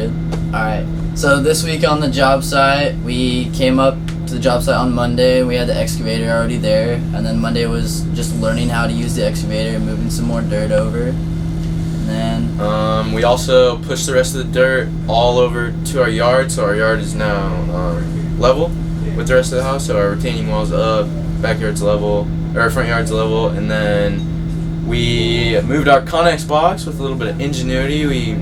good? Alright, so this week on the job site, we came up to the job site on Monday. We had the excavator already there, and then Monday was just learning how to use the excavator and moving some more dirt over. And then we also pushed the rest of the dirt all over to our yard, so our yard is now level with the rest of the house. So our retaining wall's up, backyard's level, or our front yard's level, and then we moved our Connex box with a little bit of ingenuity. We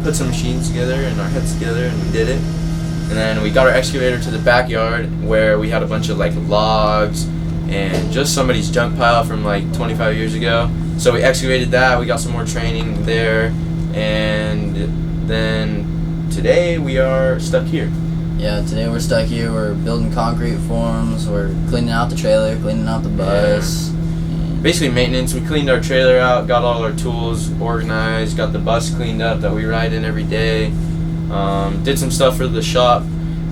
put some machines together and our heads together, and we did it. And then we got our excavator to the backyard where we had a bunch of like logs and just somebody's junk pile from like 25 years ago. So we excavated that. We got some more training there, and then today we are stuck here. Yeah, today we're stuck here. We're building concrete forms. We're cleaning out the trailer, cleaning out the bus. Basically maintenance. We cleaned our trailer out, got all our tools organized, got the bus cleaned up that we ride in every day. Did some stuff for the shop.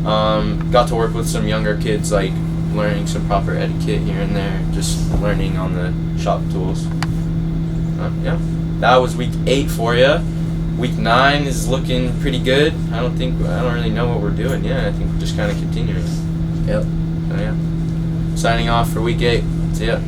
Got to work with some younger kids, like learning some proper etiquette here and there, just learning on the shop tools. Yeah, that was week 8 for you. Week 9 is looking pretty good. I don't really know what we're doing yet. I think we're just kind of continuing. Yep. So yeah, signing off for week 8. See ya.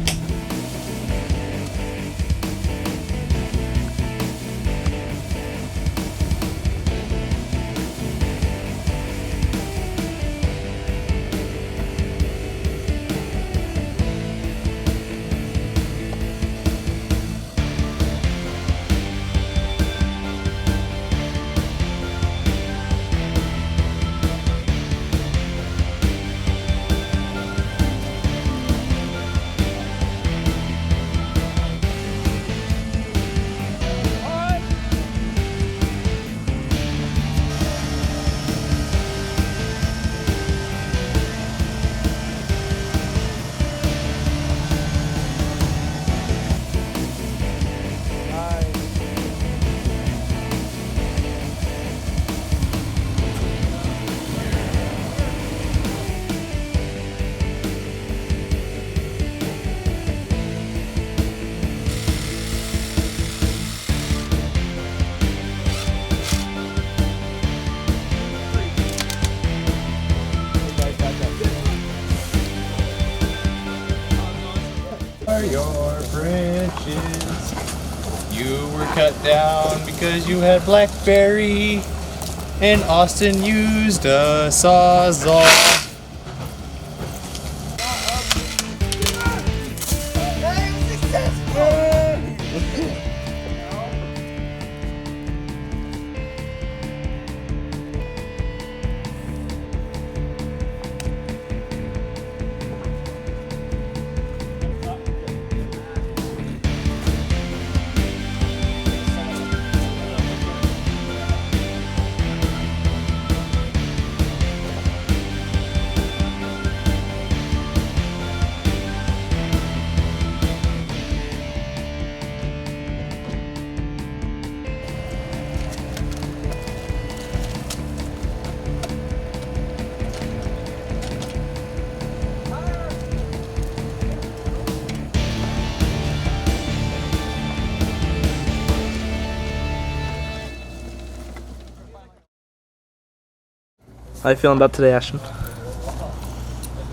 Your branches, you were cut down because you had blackberry, and Austin used a sawzall. How you feeling about today, Ashton?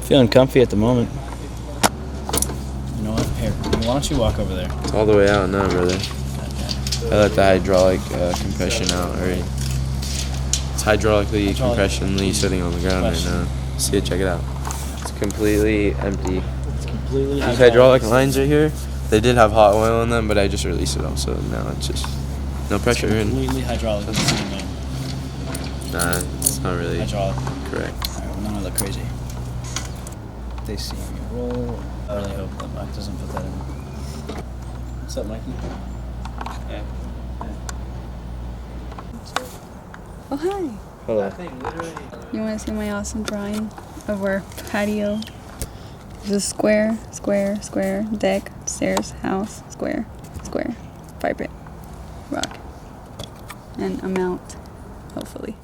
Feeling comfy at the moment. You know what? Here, why don't you walk over there? It's all the way out now, brother. I let the hydraulic compression out already. It's hydraulically compressionally sitting on the ground right now. See it, check it out. It's completely empty. It's completely These hydraulic lines right here, they did have hot oil in them, but I just released it all, so now it's just no pressure. Completely hydraulic. Nah, it's not really Hydraulic. correct. Alright, well, now I look crazy. They see me roll. I really hope that Mike doesn't put that in. What's up, Mikey? Yeah. Oh, hi. Hello. You want to see my awesome drawing of our patio? There's a square, square, square, deck, stairs, house, square, square, fire pit, rock, and a mount, hopefully.